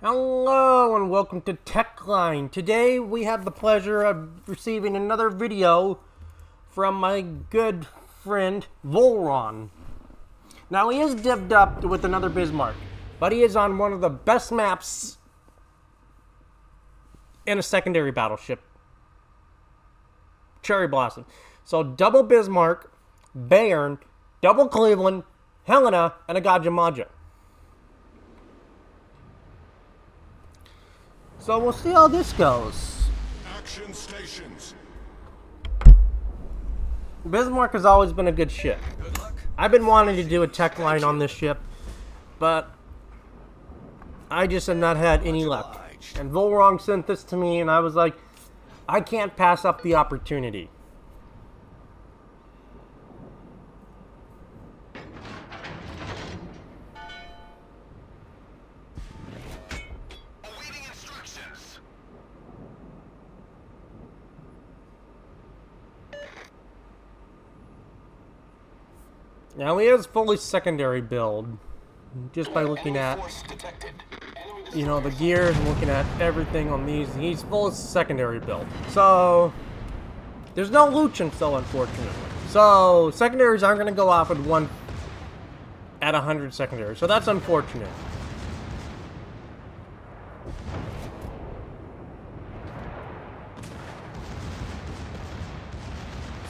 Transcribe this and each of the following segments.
Hello and welcome to TechLine. Today we have the pleasure of receiving another video from my good friend Volron. Now he is divvied up with another Bismarck, but he is on one of the best maps in a secondary battleship. Cherry Blossom. So double Bismarck, Bayern, double Cleveland, Helena, and a Gajamaja. So we'll see how this goes. Action stations. Bismarck has always been a good ship. Good luck. I've been wanting to do a tech line on this ship, but I just have not had any luck. And Volron sent this to me, and I was like, I can't pass up the opportunity. Now he is fully secondary build, just by looking at, you know, the gears and looking at everything on these. He's full secondary build. So there's no Luchin, so unfortunately. So secondaries aren't going to go off at 100 secondaries. So that's unfortunate.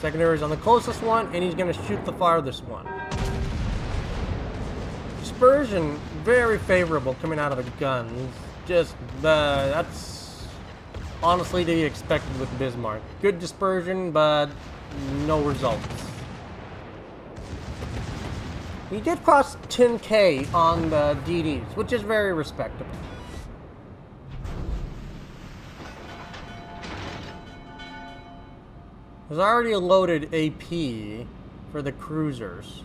Secondary is on the closest one, and he's going to shoot the farthest one. Dispersion, very favorable coming out of the gun. Just, that's honestly to be expected with Bismarck. Good dispersion, but no results. He did cross 10K on the DDs, which is very respectable. There's already a loaded AP for the cruisers.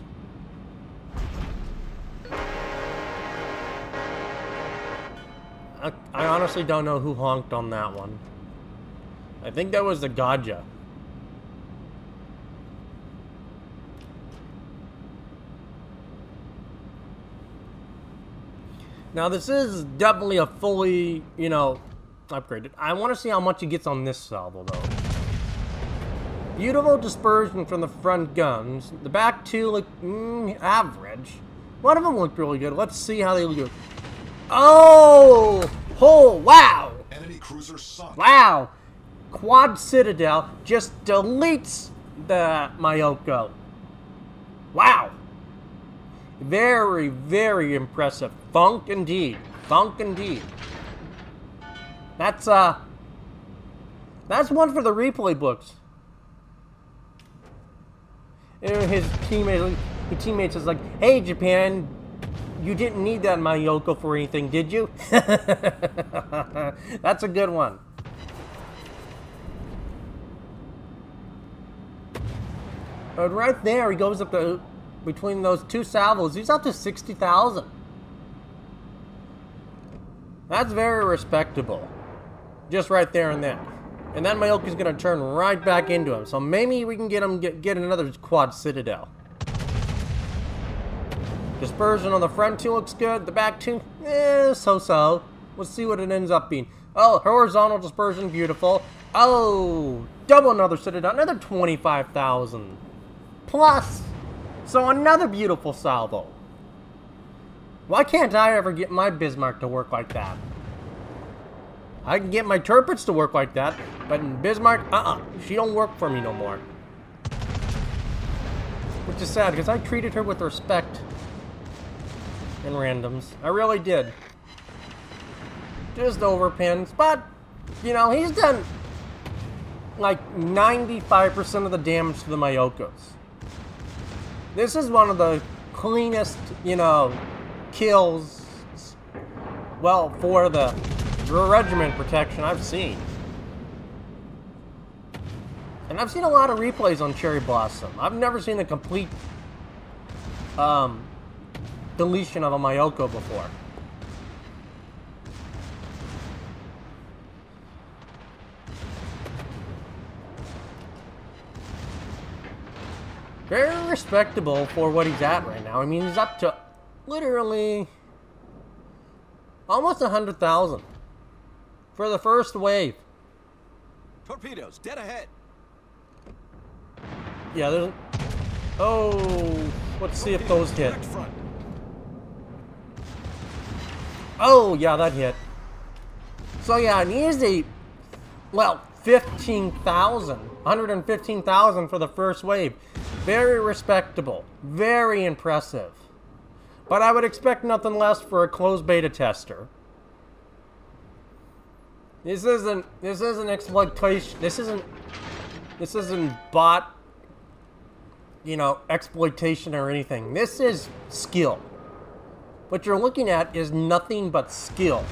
I honestly don't know who honked on that one. I think that was the Gaja. Now this is definitely a fully, you know, upgraded. I want to see how much he gets on this salvo though. Beautiful dispersion from the front guns. The back two look average. One of them looked really good. Let's see how they look. Oh! Oh, wow! Enemy cruiser sunk. Wow! Quad Citadel just deletes the Mayoko. Wow! Very, very impressive. Thonk indeed. Thonk indeed. That's one for the replay books. And his teammates is like, hey Japan, you didn't need that Mayoko for anything, did you? That's a good one. But right there, he goes up to, between those two salvos, he's up to 60,000. That's very respectable. Just right there and then. And that Mayoka's gonna turn right back into him. So maybe we can get him get another quad citadel. Dispersion on the front two looks good. The back two, so-so. Let's see what it ends up being. Oh, horizontal dispersion, beautiful. Oh, double another citadel, another 25,000 plus. So another beautiful salvo. Why can't I ever get my Bismarck to work like that? I can get my Turpits to work like that, but in Bismarck, she don't work for me no more. Which is sad, because I treated her with respect in randoms. I really did. Just overpins, but, you know, he's done like 95% of the damage to the Mayokos. This is one of the cleanest, you know, kills, well, for the regiment protection I've seen. And I've seen a lot of replays on Cherry Blossom. I've never seen a complete deletion of a Mayoko before. Very respectable for what he's at right now. I mean, he's up to literally Almost 100,000 for the first wave. Torpedoes, dead ahead. Yeah, there's... Oh, let's see if those hit. Direct front. Oh, yeah, that hit. So, yeah, an easy, well, 15,000. 115,000 for the first wave. Very respectable. Very impressive. But I would expect nothing less for a closed beta tester. This isn't exploitation. This isn't bot, you know, exploitation or anything. This is skill. What you're looking at is nothing but skill.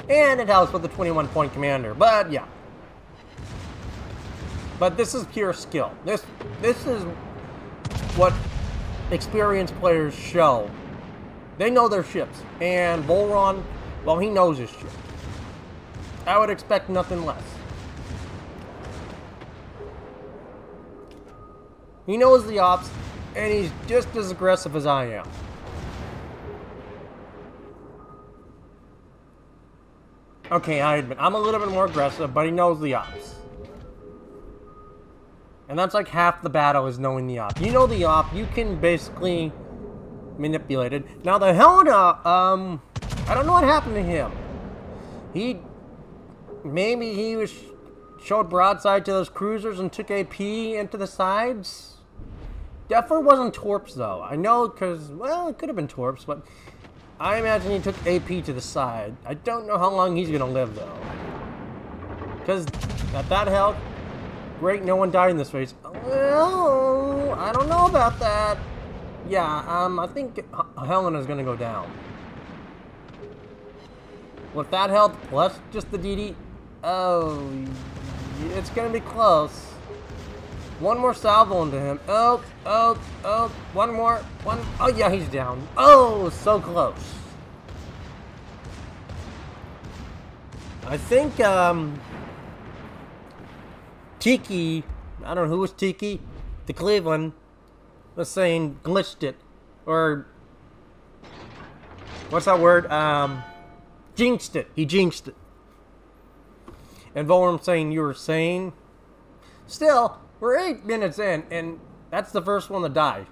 And it helps with the 21-point commander, but yeah. But this is pure skill. This is what experienced players show. They know their ships. And Volron, well, he knows his ship. I would expect nothing less. He knows the ops, and he's just as aggressive as I am. Okay, I admit, I'm a little bit more aggressive, but he knows the ops. And that's like half the battle is knowing the op. You know the op, you can basically manipulate it. Now the Helena, I don't know what happened to him. Maybe he was showed broadside to those cruisers and took AP into the sides. Definitely wasn't torps though. I know because, well, it could have been torps, but I imagine he took AP to the side. I don't know how long he's gonna live though. Because at that health, great, no one died in this race. Well, I don't know about that. Yeah, I think Helena's gonna go down. With that health plus just the DD, oh, it's gonna be close. One more salvo into him. Oh, one more. Oh yeah, he's down. Oh, so close. I think, Tiki, I don't know who was Tiki, the Cleveland, was saying glitched it. Or, what's that word? Jinxed it. He jinxed it. And Volron saying you were sane. Still, we're 8 minutes in, and that's the first one to die.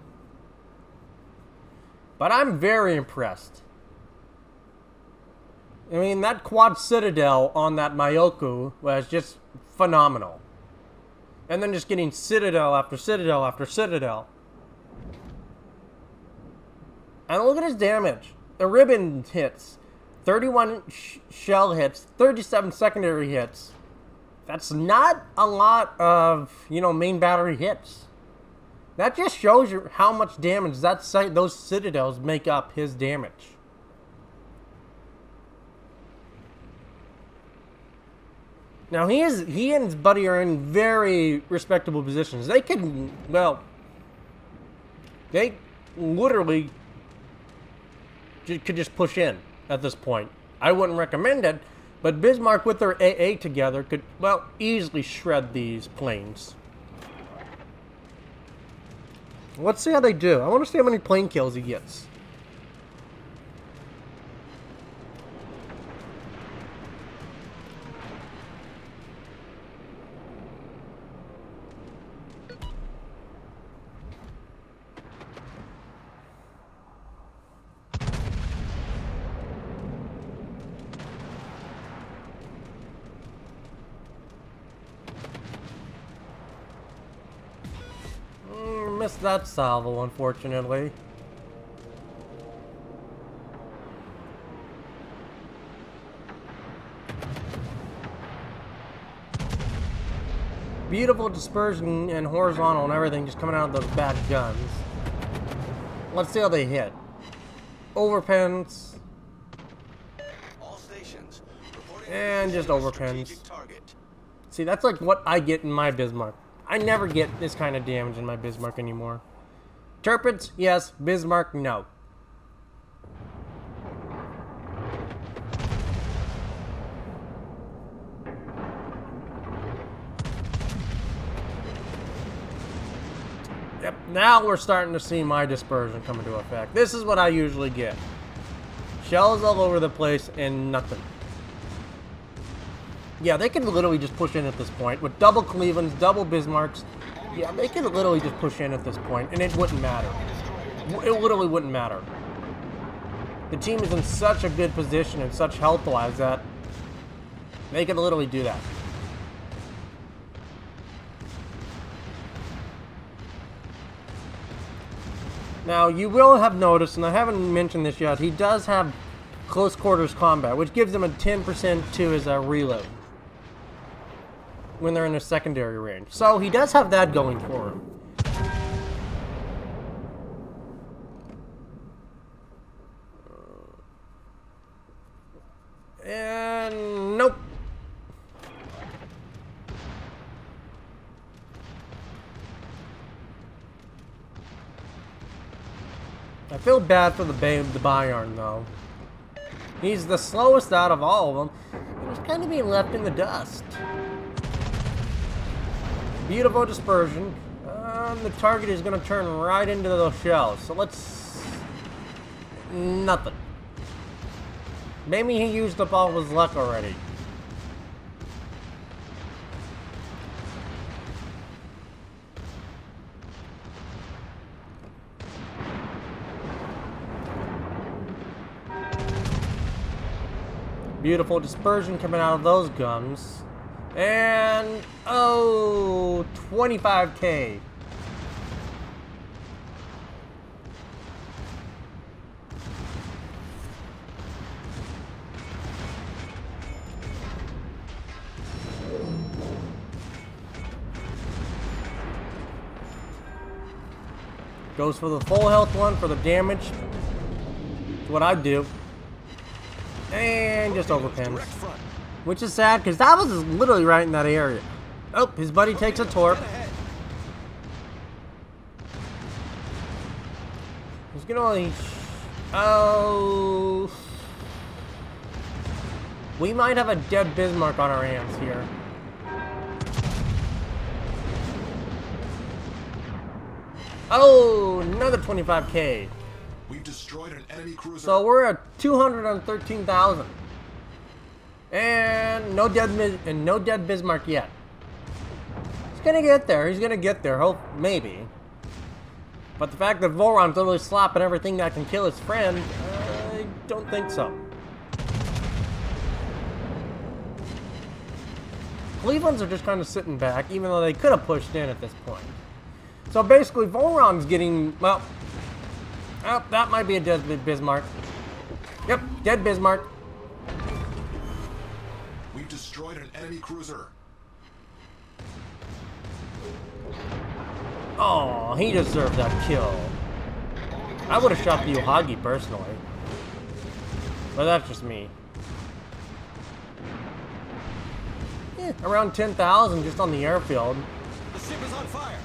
But I'm very impressed. I mean, that quad citadel on that Myoku was just phenomenal. And then just getting citadel after citadel after citadel. And look at his damage. The ribbon hits. 31 shell hits. 37 secondary hits. That's not a lot of, you know, main battery hits. That just shows you how much damage those citadels make up his damage. Now he and his buddy are in very respectable positions. They could, well, they literally could just push in at this point. I wouldn't recommend it, but Bismarck with their AA together could, well, easily shred these planes. Let's see how they do. I want to see how many plane kills he gets. Missed that salvo, unfortunately. Beautiful dispersion and horizontal and everything just coming out of those bad guns. Let's see how they hit. Overpins. All stations. And just overpins. See, that's like what I get in my Bismarck. I never get this kind of damage in my Bismarck anymore. Turpets, yes. Bismarck, no. Yep, now we're starting to see my dispersion come into effect. This is what I usually get. Shells all over the place and nothing. Yeah, they can literally just push in at this point. With double Clevelands, double Bismarcks. Yeah, they can literally just push in at this point, and it wouldn't matter. It literally wouldn't matter. The team is in such a good position and such health-wise that they can literally do that. Now, you will have noticed, and I haven't mentioned this yet, he does have close quarters combat, which gives him a 10% to his reload when they're in a secondary range. So he does have that going for him. And nope. I feel bad for the Bayarn though. He's the slowest out of all of them. He's kind of being left in the dust. Beautiful dispersion. The target is going to turn right into those shells. So let's... Nothing. Maybe he used up all of his luck already. Beautiful dispersion coming out of those guns. And, oh, 25k. Goes for the full health one for the damage. That's what I do. And just overpins. Which is sad, because that was literally right in that area. Oh, his buddy takes a torp. He's gonna only... Oh... We might have a dead Bismarck on our hands here. Oh, another 25k. We've destroyed an enemy cruiser. So we're at 213,000. And no dead Bismarck yet. He's gonna get there. He's gonna get there. Hope maybe. But the fact that Volron's literally slapping everything that can kill his friend, I don't think so. Clevelands are just kind of sitting back, even though they could have pushed in at this point. So basically, Volron's getting, well, oh, that might be a dead Bismarck. Yep, dead Bismarck. We've destroyed an enemy cruiser. Oh, he deserved that kill. I would have shot the Ohagi personally. But that's just me. Yeah, around 10,000 just on the airfield. The ship is on fire.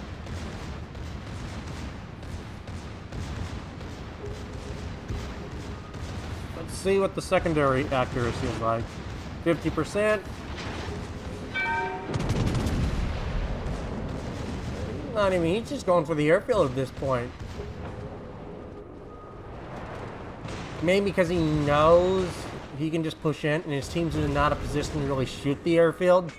Let's see what the secondary accuracy is like. 50%. Not even, he's just going for the airfield at this point. Maybe because he knows he can just push in and his team's in not a position to really shoot the airfield.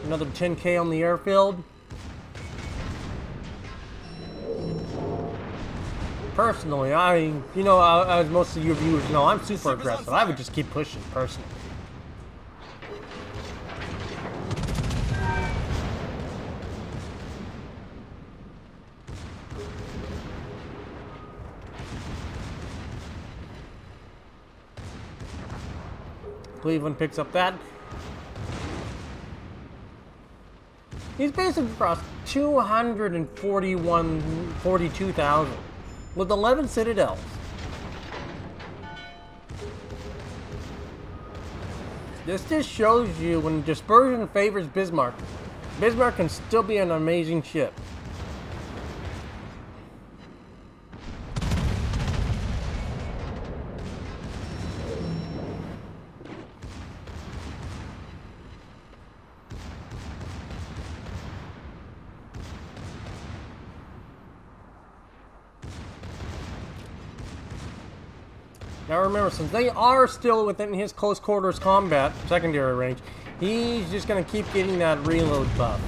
Another 10k on the airfield. Personally, as most of your viewers know, I'm super aggressive. I would just keep pushing, personally. Cleveland picks up that. He's basically across 42,000 with 11 citadels. This just shows you when dispersion favors Bismarck, Bismarck can still be an amazing ship. Now remember, since they are still within his close quarters combat secondary range, he's just gonna keep getting that reload buff.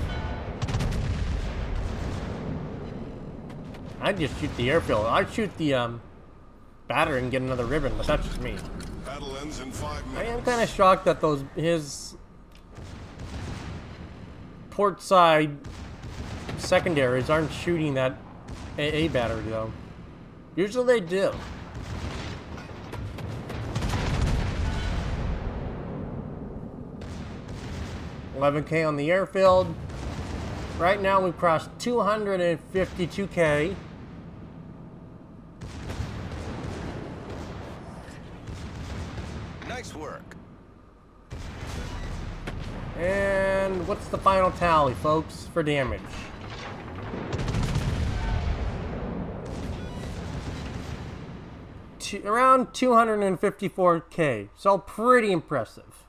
I'd just shoot the airfield. I'd shoot the battery and get another ribbon, but that's just me. Battle ends in 5 minutes. I am kind of shocked that his port side secondaries aren't shooting that AA battery though. Usually they do. $11K on the airfield. Right now we've crossed 252K. Nice work. And what's the final tally, folks, for damage? Around 254K. So pretty impressive.